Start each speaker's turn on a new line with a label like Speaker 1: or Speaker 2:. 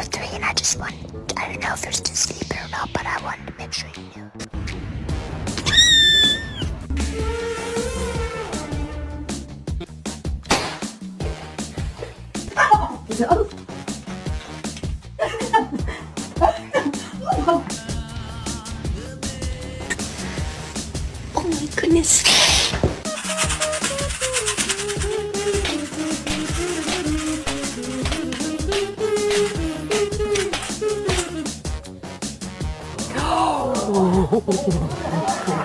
Speaker 1: three, and I don't know if they're still sleeping or not, but I wanted to make sure you knew. Oh my goodness.